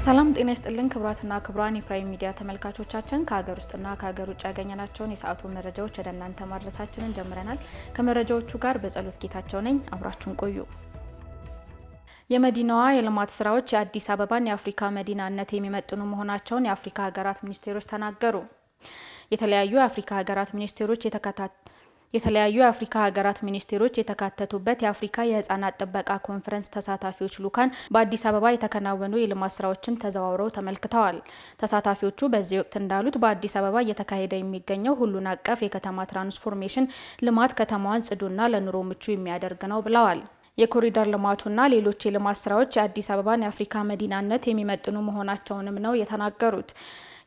ሰላም ጤና ይስጥልን ክብራትና ክብራን የፕራይም ሚዲያ ተመልካቾቻችን ከሀገር ውስጥና ከሀገር ውጭ ያገኘናቸውን የሰዓቱ መረጃዎች ወደ እናንተ ማድረሳችንን ጀምረናል። ከመረጃዎቹ ጋር በጸሎት ጌታቸው ነኝ። አብራችሁን ቆዩ። የመዲናዋ የልማት ስራዎች የአዲስ አበባን የአፍሪካ መዲናነት የሚመጥኑ መሆናቸውን የአፍሪካ ሀገራት ሚኒስቴሮች ተናገሩ። የተለያዩ የአፍሪካ ሀገራት ሚኒስቴሮች የተካተቱበት የአፍሪካ የህፃናት ጥበቃ ኮንፈረንስ ተሳታፊዎች ልኡካን በአዲስ አበባ የተከናወኑ የልማት ስራዎችን ተዘዋውረው ተመልክተዋል። ተሳታፊዎቹ በዚህ ወቅት እንዳሉት በአዲስ አበባ እየተካሄደ የሚገኘው ሁሉን አቀፍ የከተማ ትራንስፎርሜሽን ልማት ከተማዋን ጽዱና ለኑሮ ምቹ የሚያደርግ ነው ብለዋል። የኮሪደር ልማቱና ሌሎች የልማት ስራዎች የአዲስ አበባን የአፍሪካ መዲናነት የሚመጥኑ መሆናቸውንም ነው የተናገሩት።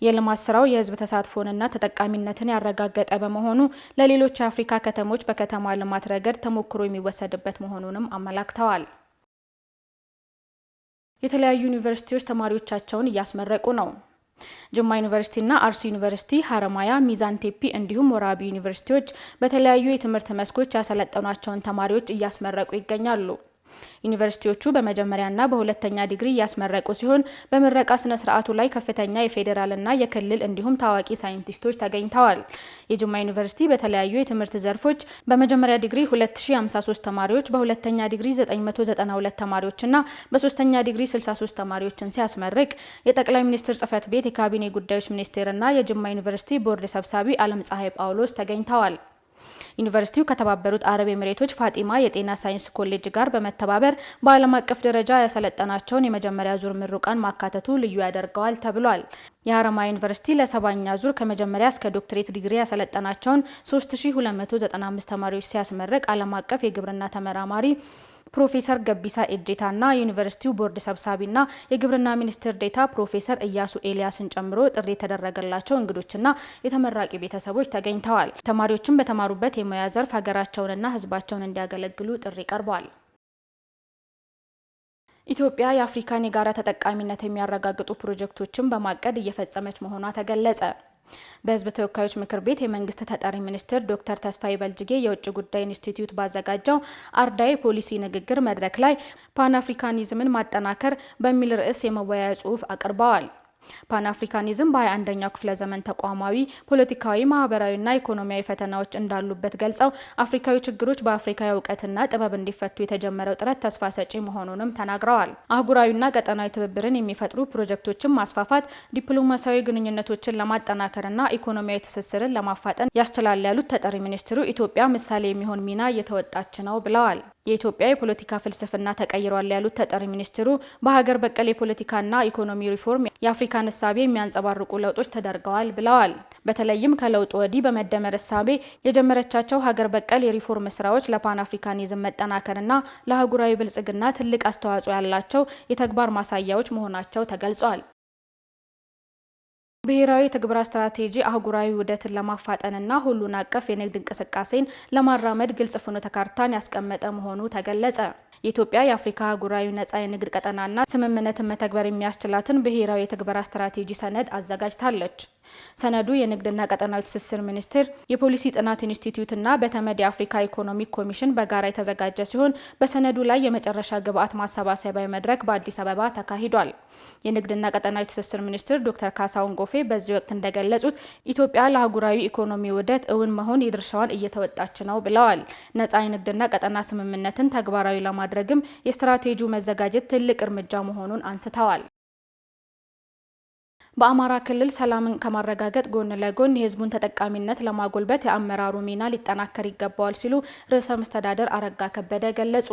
የልማት ስራው የህዝብ ተሳትፎንና ተጠቃሚነትን ያረጋገጠ በመሆኑ ለሌሎች የአፍሪካ ከተሞች በከተማ ልማት ረገድ ተሞክሮ የሚወሰድበት መሆኑንም አመላክተዋል። የተለያዩ ዩኒቨርሲቲዎች ተማሪዎቻቸውን እያስመረቁ ነው። ጅማ ዩኒቨርሲቲና አርሲ ዩኒቨርሲቲ፣ ሀረማያ፣ ሚዛን ቴፒ እንዲሁም ወራቢ ዩኒቨርሲቲዎች በተለያዩ የትምህርት መስኮች ያሰለጠኗቸውን ተማሪዎች እያስመረቁ ይገኛሉ። ዩኒቨርሲቲዎቹ በመጀመሪያና በሁለተኛ ዲግሪ እያስመረቁ ሲሆን በምረቃ ስነ ስርዓቱ ላይ ከፍተኛ የፌዴራልና የክልል እንዲሁም ታዋቂ ሳይንቲስቶች ተገኝተዋል። የጅማ ዩኒቨርሲቲ በተለያዩ የትምህርት ዘርፎች በመጀመሪያ ዲግሪ 2053 ተማሪዎች፣ በሁለተኛ ዲግሪ 992 ተማሪዎችና በሶስተኛ ዲግሪ 63 ተማሪዎችን ሲያስመርቅ የጠቅላይ ሚኒስትር ጽህፈት ቤት የካቢኔ ጉዳዮች ሚኒስቴርና የጅማ ዩኒቨርሲቲ ቦርድ ሰብሳቢ አለም ፀሐይ ጳውሎስ ተገኝተዋል። ዩኒቨርሲቲው ከተባበሩት አረብ ኤሚሬቶች ፋጢማ የጤና ሳይንስ ኮሌጅ ጋር በመተባበር በዓለም አቀፍ ደረጃ ያሰለጠናቸውን የመጀመሪያ ዙር ምሩቃን ማካተቱ ልዩ ያደርገዋል ተብሏል። የሀረማያ ዩኒቨርሲቲ ለ7ኛ ዙር ከመጀመሪያ እስከ ዶክትሬት ዲግሪ ያሰለጠናቸውን 3295 ተማሪዎች ሲያስመርቅ ዓለም አቀፍ የግብርና ተመራማሪ ፕሮፌሰር ገቢሳ ኤጄታና የዩኒቨርሲቲው ቦርድ ሰብሳቢና የግብርና ሚኒስትር ዴታ ፕሮፌሰር እያሱ ኤልያስን ጨምሮ ጥሪ የተደረገላቸው እንግዶችና የተመራቂ ቤተሰቦች ተገኝተዋል። ተማሪዎችም በተማሩበት የሙያ ዘርፍ ሀገራቸውንና ሕዝባቸውን እንዲያገለግሉ ጥሪ ቀርቧል። ኢትዮጵያ የአፍሪካን የጋራ ተጠቃሚነት የሚያረጋግጡ ፕሮጀክቶችን በማቀድ እየፈጸመች መሆኗ ተገለጸ። በህዝብ ተወካዮች ምክር ቤት የመንግስት ተጠሪ ሚኒስትር ዶክተር ተስፋዬ በልጅጌ የውጭ ጉዳይ ኢንስቲትዩት ባዘጋጀው አርዳኢ ፖሊሲ ንግግር መድረክ ላይ ፓን አፍሪካኒዝምን ማጠናከር በሚል ርዕስ የመወያያ ጽሑፍ አቅርበዋል። ፓን አፍሪካኒዝም በ21ኛው ክፍለ ዘመን ተቋማዊ፣ ፖለቲካዊ፣ ማህበራዊና ኢኮኖሚያዊ ፈተናዎች እንዳሉበት ገልጸው አፍሪካዊ ችግሮች በአፍሪካ እውቀትና ጥበብ እንዲፈቱ የተጀመረው ጥረት ተስፋ ሰጪ መሆኑንም ተናግረዋል። አህጉራዊና ቀጠናዊ ትብብርን የሚፈጥሩ ፕሮጀክቶችን ማስፋፋት ዲፕሎማሲያዊ ግንኙነቶችን ለማጠናከርና ኢኮኖሚያዊ ትስስርን ለማፋጠን ያስችላል ያሉት ተጠሪ ሚኒስትሩ ኢትዮጵያ ምሳሌ የሚሆን ሚና እየተወጣች ነው ብለዋል። የኢትዮጵያ የፖለቲካ ፍልስፍና ተቀይሯል ያሉት ተጠሪ ሚኒስትሩ በሀገር በቀል የፖለቲካና ኢኮኖሚ ሪፎርም የአፍሪካን እሳቤ የሚያንጸባርቁ ለውጦች ተደርገዋል ብለዋል። በተለይም ከለውጡ ወዲህ በመደመር እሳቤ የጀመረቻቸው ሀገር በቀል የሪፎርም ስራዎች ለፓን አፍሪካኒዝም መጠናከርና ለአህጉራዊ ብልጽግና ትልቅ አስተዋጽኦ ያላቸው የተግባር ማሳያዎች መሆናቸው ተገልጿል። ብሔራዊ የትግበራ ስትራቴጂ አህጉራዊ ውህደትን ለማፋጠንና ሁሉን አቀፍ የንግድ እንቅስቃሴን ለማራመድ ግልጽ ፍኖተ ካርታን ያስቀመጠ መሆኑ ተገለጸ። የኢትዮጵያ የአፍሪካ አህጉራዊ ነጻ የንግድ ቀጠናና ስምምነትን መተግበር የሚያስችላትን ብሔራዊ የትግበራ ስትራቴጂ ሰነድ አዘጋጅታለች። ሰነዱ የንግድና ቀጠናዊ ትስስር ሚኒስቴር፣ የፖሊሲ ጥናት ኢንስቲትዩትና በተመድ የአፍሪካ ኢኮኖሚክ ኮሚሽን በጋራ የተዘጋጀ ሲሆን በሰነዱ ላይ የመጨረሻ ግብዓት ማሰባሰቢያ መድረክ በአዲስ አበባ ተካሂዷል። የንግድና ቀጠናዊ ትስስር ሚኒስትር ዶክተር ካሳሁን ጎፌ በዚህ ወቅት እንደገለጹት ኢትዮጵያ ለአህጉራዊ ኢኮኖሚ ውህደት እውን መሆን የድርሻዋን እየተወጣች ነው ብለዋል። ነጻ የንግድና ቀጠና ስምምነትን ተግባራዊ ለማድረግም የስትራቴጂው መዘጋጀት ትልቅ እርምጃ መሆኑን አንስተዋል። በአማራ ክልል ሰላምን ከማረጋገጥ ጎን ለጎን የህዝቡን ተጠቃሚነት ለማጎልበት የአመራሩ ሚና ሊጠናከር ይገባዋል ሲሉ ርዕሰ መስተዳድር አረጋ ከበደ ገለጹ።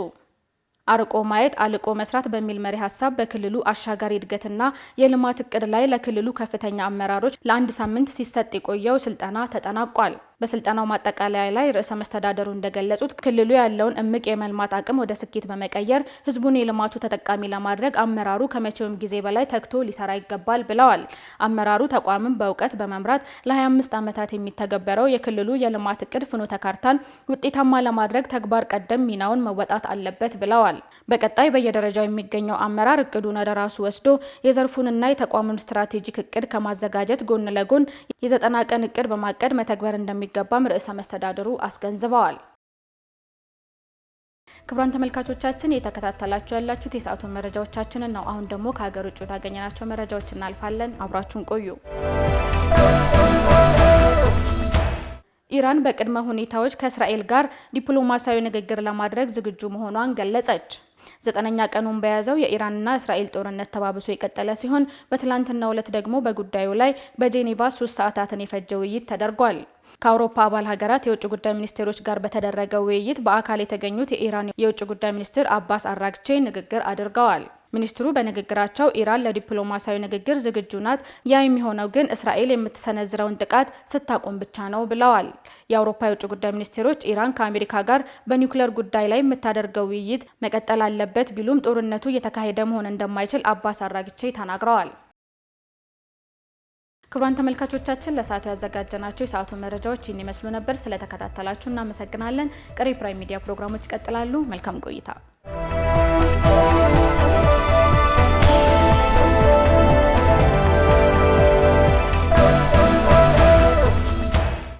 አርቆ ማየት አልቆ መስራት በሚል መሪ ሀሳብ በክልሉ አሻጋሪ እድገትና የልማት እቅድ ላይ ለክልሉ ከፍተኛ አመራሮች ለአንድ ሳምንት ሲሰጥ የቆየው ስልጠና ተጠናቋል። በስልጠናው ማጠቃለያ ላይ ርዕሰ መስተዳደሩ እንደገለጹት ክልሉ ያለውን እምቅ የመልማት አቅም ወደ ስኬት በመቀየር ህዝቡን የልማቱ ተጠቃሚ ለማድረግ አመራሩ ከመቼውም ጊዜ በላይ ተግቶ ሊሰራ ይገባል ብለዋል። አመራሩ ተቋምን በእውቀት በመምራት ለ25 ዓመታት የሚተገበረው የክልሉ የልማት እቅድ ፍኖተ ካርታን ውጤታማ ለማድረግ ተግባር ቀደም ሚናውን መወጣት አለበት ብለዋል። በቀጣይ በየደረጃው የሚገኘው አመራር እቅዱን ወደ ራሱ ወስዶ የዘርፉንና የተቋሙን ስትራቴጂክ እቅድ ከማዘጋጀት ጎን ለጎን የ90 ቀን እቅድ በማቀድ መተግበር እንደሚገባም ርዕሰ መስተዳድሩ አስገንዝበዋል። ክቡራን ተመልካቾቻችን እየተከታተላችሁ ያላችሁት የሰዓቱን መረጃዎቻችንን ነው። አሁን ደግሞ ከሀገር ውጭ ወዳገኘናቸው መረጃዎች እናልፋለን። አብራችሁን ቆዩ። ኢራን በቅድመ ሁኔታዎች ከእስራኤል ጋር ዲፕሎማሲያዊ ንግግር ለማድረግ ዝግጁ መሆኗን ገለጸች። 9ኛ ቀኑን በያዘው የኢራንና እስራኤል ጦርነት ተባብሶ የቀጠለ ሲሆን በትላንትናው ዕለት ደግሞ በጉዳዩ ላይ በጄኔቫ 3 ሰዓታትን የፈጀ ውይይት ተደርጓል። ከአውሮፓ አባል ሀገራት የውጭ ጉዳይ ሚኒስቴሮች ጋር በተደረገው ውይይት በአካል የተገኙት የኢራን የውጭ ጉዳይ ሚኒስትር አባስ አራግቼ ንግግር አድርገዋል። ሚኒስትሩ በንግግራቸው ኢራን ለዲፕሎማሲያዊ ንግግር ዝግጁ ናት፣ ያ የሚሆነው ግን እስራኤል የምትሰነዝረውን ጥቃት ስታቆም ብቻ ነው ብለዋል። የአውሮፓ የውጭ ጉዳይ ሚኒስቴሮች ኢራን ከአሜሪካ ጋር በኒውክሌር ጉዳይ ላይ የምታደርገው ውይይት መቀጠል አለበት ቢሉም ጦርነቱ እየተካሄደ መሆን እንደማይችል አባስ አራግቼ ተናግረዋል። ክቡራን ተመልካቾቻችን ለሰዓቱ ያዘጋጀናቸው የሰዓቱ መረጃዎች ይህን ይመስሉ ነበር። ስለተከታተላችሁ እናመሰግናለን። ቀሪ ፕራይም ሚዲያ ፕሮግራሞች ይቀጥላሉ። መልካም ቆይታ